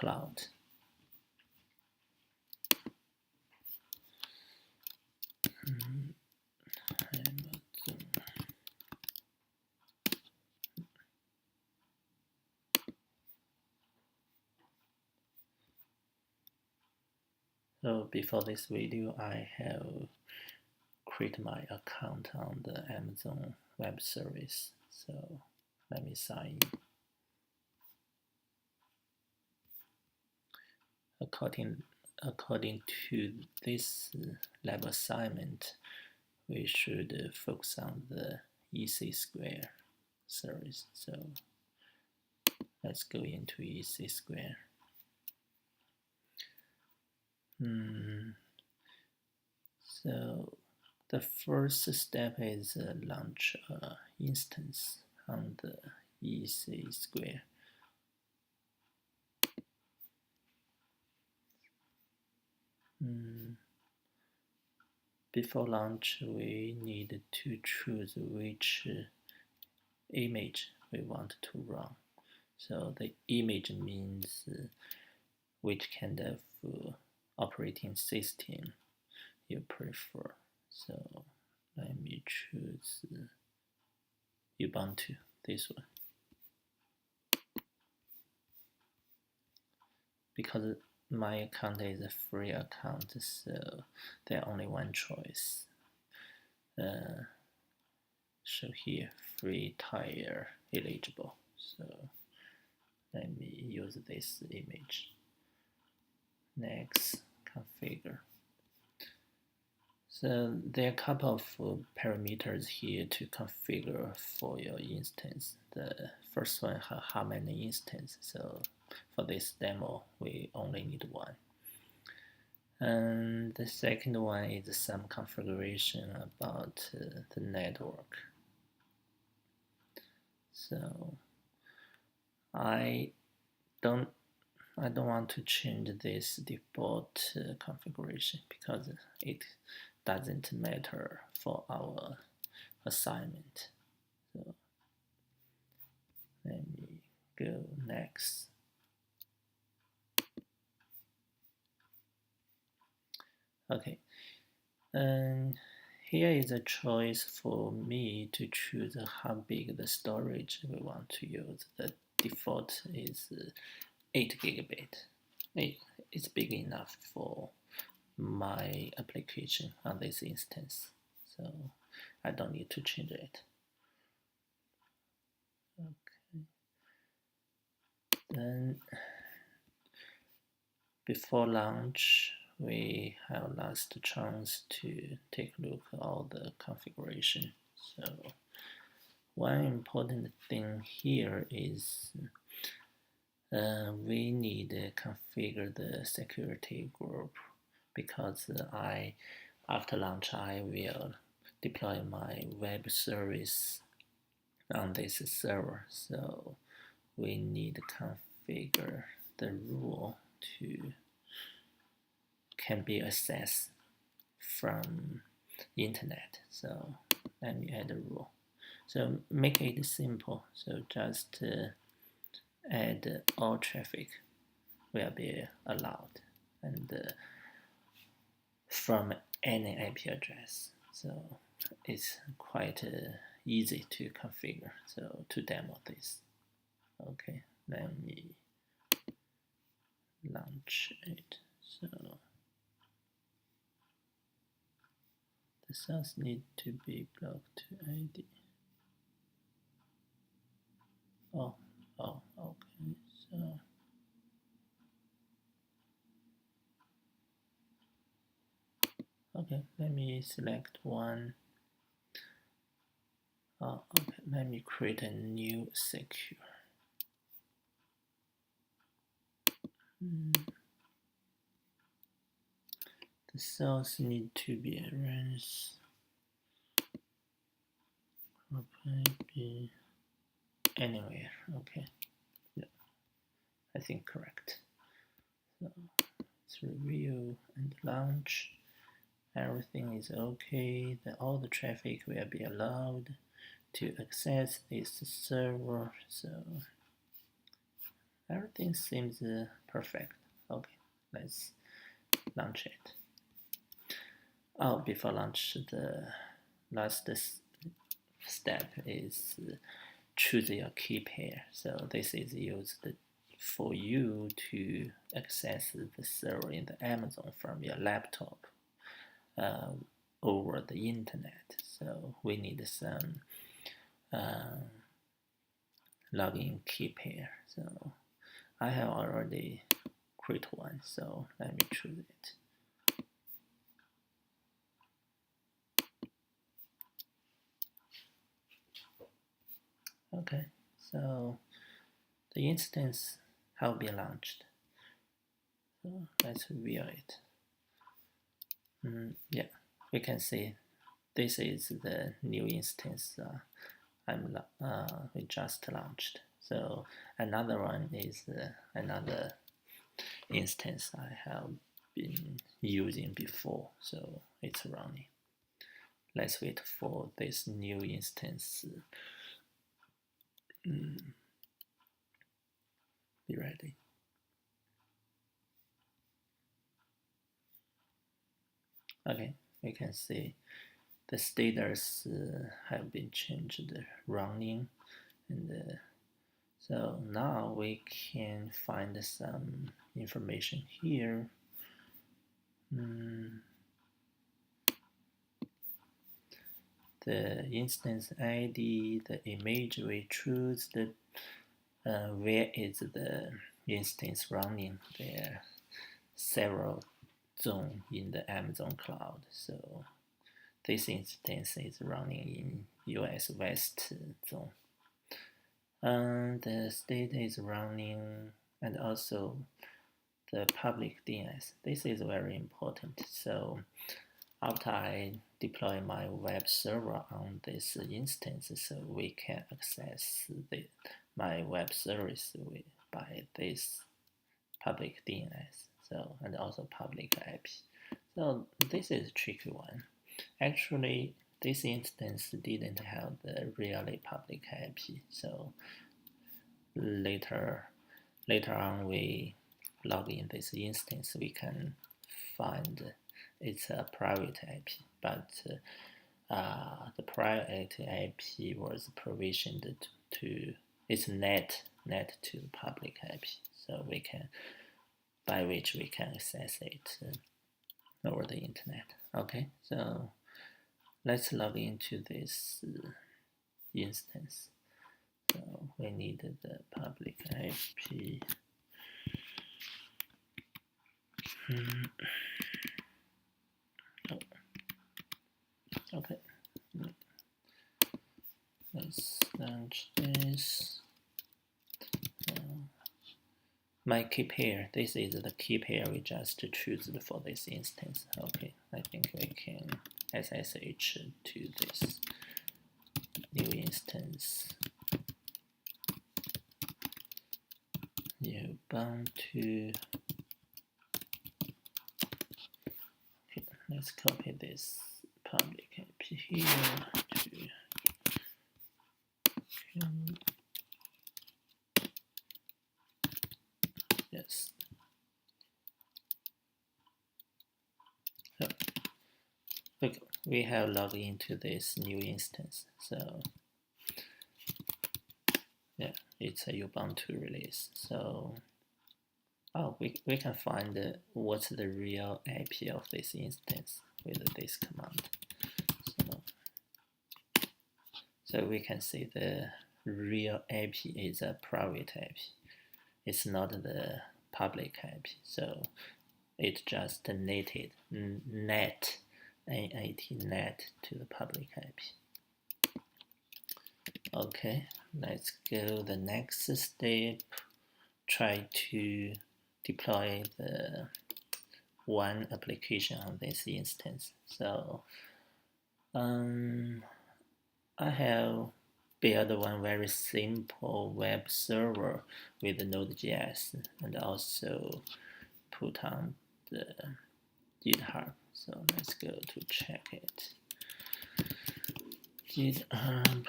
cloud. So before this video, I have created my account on the Amazon Web Service. So let me sign in. According to this lab assignment, we should focus on the EC2 service. So let's go into EC2. So the first step is launch an instance on the EC2. Before launch, we need to choose which image we want to run. So the image means which kind of operating system you prefer. So let me choose Ubuntu, this one. Because my account is a free account, so there's only one choice. So here, free tier eligible. So let me use this image. Next, configure. So there are a couple of parameters here to configure for your instance. The first one, how many instances. So for this demo, we only need one. And the second one is some configuration about the network. So I don't want to change this default configuration because it doesn't matter for our assignment. So let me go next. Okay, and here is a choice for me to choose how big the storage we want to use. The default is 8 gigabit. It's big enough for my application on this instance, so I don't need to change it. Okay. Then before launch, we have last chance to take a look at all the configuration. So one important thing here is we need to configure the security group, because after launch I will deploy my web service on this server. So we need to configure the rule to can be accessed from internet. So let me add a rule. So make it simple. So just add all traffic will be allowed, and from any IP address. So it's quite easy to configure. So to demo this, okay, let me launch it. So the cells need to be blocked to ID. Oh, okay. So okay, let me select one. Okay, let me create a new secure. The cells need to be arranged. Be anywhere. Okay, yeah, I think correct. So let's review and launch. Everything is okay. All the traffic will be allowed to access this server. So everything seems perfect. Okay, let's launch it. Oh, before launch, the last step is choose your key pair. So this is used for you to access the server in the Amazon from your laptop over the internet. So we need some login key pair. So I have already created one, so let me choose it. Okay, so the instance have been launched. So let's view it. Yeah, we can see this is the new instance we just launched. So another one is another instance I have been using before, so it's running. Let's wait for this new instance be ready. Okay, we can see the status have been changed, running, and so now we can find some information here. The instance ID, the image we choose, where is the instance running. There are several zones in the Amazon cloud. So this instance is running in US West zone. And the state is running, and also the public DNS. This is very important. So after I deploy my web server on this instance, so we can access my web service by this public DNS, so and also public IP. So this is a tricky one. Actually, this instance didn't have the really public IP, so later on we log in this instance, we can find it's a private IP, but the private IP was provisioned to it's net to the public IP, so we can by which we can access it over the internet. Okay, so let's log into this instance. So we need the public IP. Okay, let's launch this. My key pair, this is the key pair we just choose for this instance. Okay, I think we can SSH to this new instance. Ubuntu. Okay, let's copy this public IP here to yes. So look, we have logged into this new instance. So yeah, it's a Ubuntu release. So we can find what's the real IP of this instance with this command. So we can see the real IP is a private IP. It's not the public IP. So it just netted net to the public IP. Okay, let's go the next step. Try to deploy the one application on this instance. So I have built one very simple web server with Node.js and also put on the GitHub. So let's go to check it. GitHub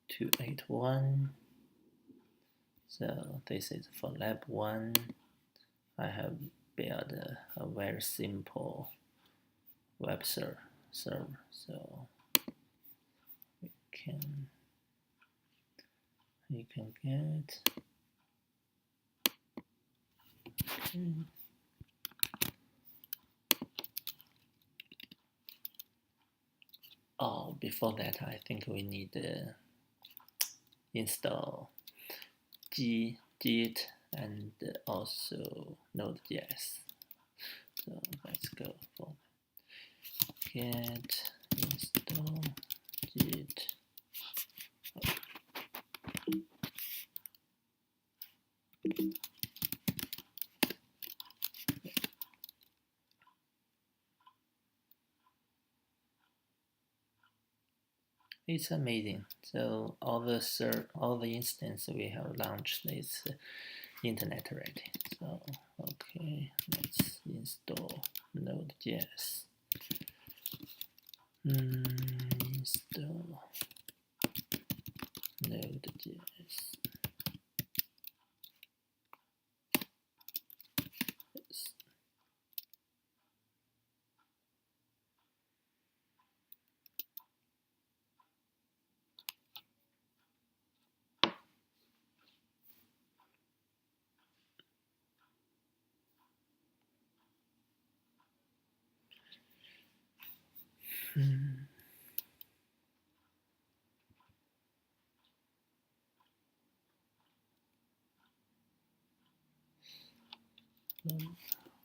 281 So this is for Lab1. I have built a very simple web server. So you can get Oh, before that, I think we need to install Git and also Node.js. So let's go for get install Git. It's amazing. So all the instance we have launched is internet ready. So okay, let's install Node.js. Install Node.js. Yes.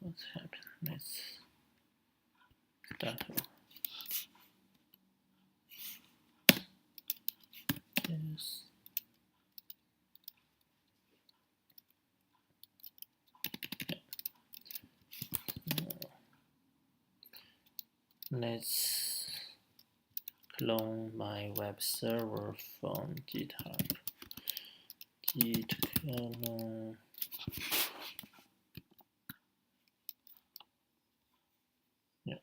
What's happened? Let's start. Yes. Let's clone my web server from GitHub. Git clone. Yeah,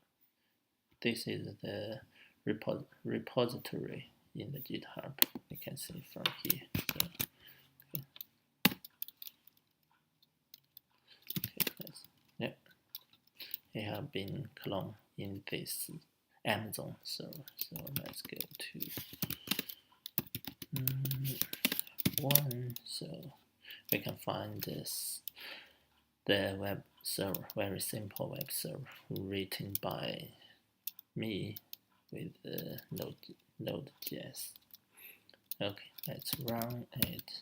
this is the repository in the GitHub. You can see from here. So, okay, yeah, it has been cloned in this Amazon server. So let's go to one. So we can find the web server, very simple web server written by me with Node.js. Okay, let's run it.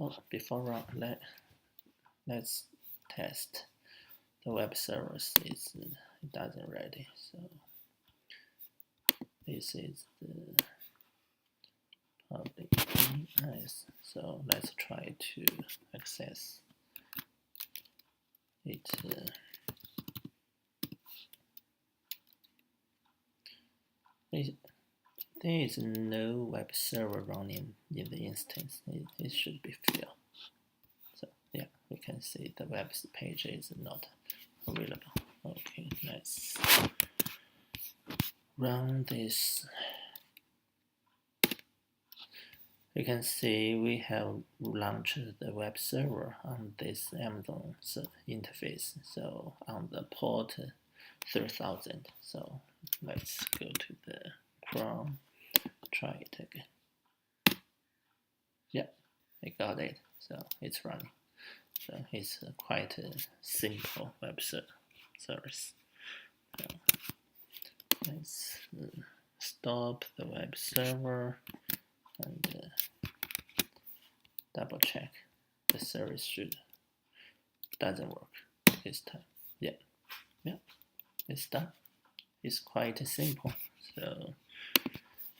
Oh, before run, let's test the web service. It doesn't ready. So this is the public DNS. So let's try to access it. There is no web server running in the instance. It should be filled. So yeah, we can see the web page is not available. Okay, let's run this. You can see we have launched the web server on this Amazon interface. So on the port 3000. So let's go to the Chrome. Try it again. Yeah, I got it. So it's running. So it's quite a simple web service. So let's stop the web server and double check the service doesn't work this time. Yeah, it's done. It's quite simple. So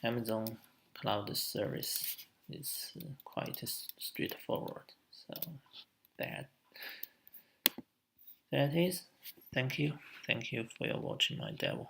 Amazon Cloud Service is quite straightforward. So that is. Thank you for your watching my demo.